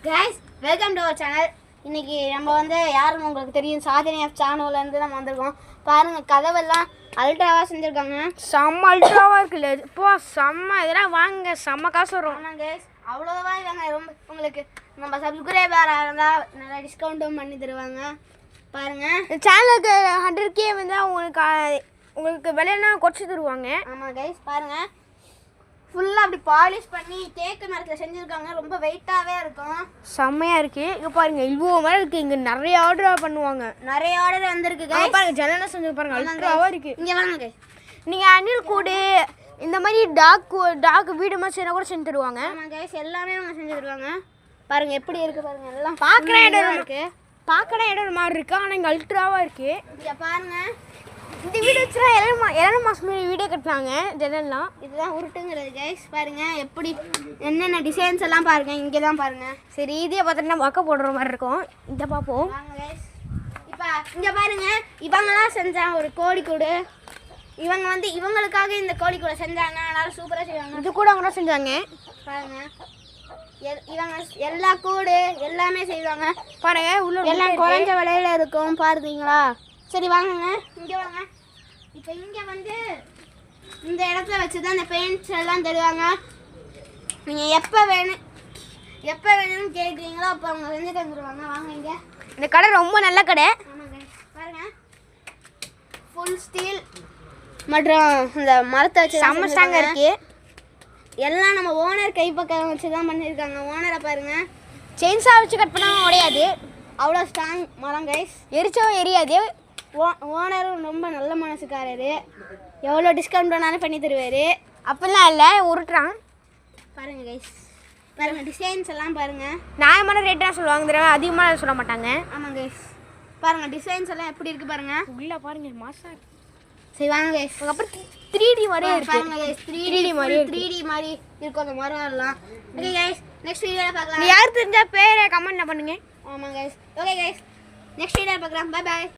guys, welcome to our channel. இன்னைக்கு நம்ம வந்து யாருன்னு உங்களுக்கு தெரியும், சாதனை ஆஃப் சேனல்ல இருந்து நம்ம வந்திருக்கோம். பாருங்க கதவெல்லாம் அல்ட்ராவா செஞ்சிருக்காங்க. செம்ம அல்ட்ராவா இருக்குல்ல இப்போ செம்ம இதெல்லாம் வாங்க செம்ம காசு வரும். ஆமாம் கைஸ், அவ்வளோவா இல்லைங்க. ரொம்ப உங்களுக்கு நம்ம சப்ஸ்கிரைபராக இருந்தால் நல்லா டிஸ்கவுண்ட்டும் பண்ணி தருவாங்க. பாருங்க சேனலுக்கு 100K வந்து உங்களுக்கு விலைனா குறைச்சி தருவாங்க. ஆமாம் கைஸ், பாருங்க ஃபுல்லாக அப்படி பாலிஷ் பண்ணி தேக்கு மரத்தில் செஞ்சுருக்காங்க. ரொம்ப வெயிட்டாகவே இருக்கும், செம்மையாக இருக்குது. இங்கே பாருங்கள் இவ்வளோ மாதிரி இருக்குது. இங்கே நிறைய ஆர்டர் பண்ணுவாங்க, நிறைய ஆர்டர் வந்திருக்கு கைஸ். பாருங்கள் ஜனனா செஞ்சு பாருங்கள் அல்ட்ராவாக இருக்குது. இங்கே வாங்க கைஸ், நீங்கள் அணில் கூடு இந்த மாதிரி டாக் வீடு மாதிரி செய்யணும் கூட செஞ்சு தருவாங்க. ஆமாம் கைஸ், எல்லாமே அவங்க செஞ்சு தருவாங்க. பாருங்கள் எப்படி இருக்குது பாருங்கள், எல்லாம் பார்க்குற இடம் இருக்குது. பார்க்குற இடம் மாதிரி இருக்குது, ஆனால் இங்கே அல்ட்ராவாக இருக்குது. இங்கே பாருங்கள், இந்த வீடு வச்சுனா 7 மாதம் வீடியோ கட்டினாங்க ஜனல்லாம். இதுதான் உருட்டுங்கிறது கைஸ். பாருங்கள் எப்படி என்னென்ன டிசைன்ஸ் எல்லாம் பாருங்கள். இங்கே தான் பாருங்கள். சரி இதே பார்த்தீங்கன்னா மக்க போடுற மாதிரி இருக்கும். இதை பார்ப்போம் வாங்க கைஸ். இப்போ இங்கே பாருங்கள், இவங்கெல்லாம் செஞ்சாங்க ஒரு கோழிக்கூடு. இவங்க வந்து இவங்களுக்காக இந்த கோழிக்கூடை செஞ்சாங்க. அதனால சூப்பராக செய்வாங்க. இது கூட அவங்க தான் செஞ்சாங்க. பாருங்க இவங்க எல்லா கூடு எல்லாமே செய்வாங்க. பாருங்க உள்ள எல்லாம் குறைஞ்ச விலையில இருக்கும் பாருங்களா. சரி வாங்குங்க, இங்கே வாங்க. இப்போ இங்கே வந்து இந்த இடத்துல வச்சு தான் இந்த பெயிண்ட்ஸ் எல்லாம் தருவாங்க. நீங்கள் எப்போ வேணும்னு கேட்குறீங்களோ அப்போ அவங்க செஞ்சு தந்துடுவாங்க. வாங்க இங்கே. இந்த கடை ரொம்ப நல்ல கடை. ஆமாங்க பாருங்க, ஃபுல் ஸ்டீல் மற்றும் இந்த மரத்தை வச்சு செம்ம ஸ்ட்ராங்காக இருக்குது. எல்லாம் நம்ம ஓனர் கைப்பக்கம் வச்சு தான் பண்ணியிருக்காங்க. ஓனரை பாருங்கள், செயின்ஸா வச்சு கட் பண்ணால் உடையாது. அவ்வளோ ஸ்ட்ராங் மரம் கைஸ். எரிச்சவும் எரியாது. ஓனரும் ரொம்ப நல்ல மனசுக்காரரு. எவ்வளோ டிஸ்கவுண்ட் வேணாலும் பண்ணி தருவார். அப்படிலாம் இல்லை, உருட்டுறான். பாருங்க கைஸ், பாருங்க டிசைன்ஸ் எல்லாம் பாருங்க. நியாயமான ரேட்டாக சொல்லுவாங்க, தடவை அதிகமாக சொல்ல மாட்டாங்க. ஆமாம் கைஸ், பாருங்க டிசைன்ஸ் எல்லாம் எப்படி இருக்கு பாருங்க. உள்ள பாருங்க மாசா. சரி வாங்க கைஸ். அப்புறம் 3D மாதிரியே இருக்கு. பாருங்க கைஸ், 3D மாதிரி இருக்கும் அந்த மரம் எல்லாம். ஓகே கைஸ், நெக்ஸ்ட் வீடியோவில் பார்க்கலாம். யார் தெரிஞ்சா பேரை கமெண்ட் பண்ணுங்க. ஆமாம் கைஸ். ஓகே கைஸ், நெக்ஸ்ட் வீடியோவில் பார்க்கலாம். Bye bye.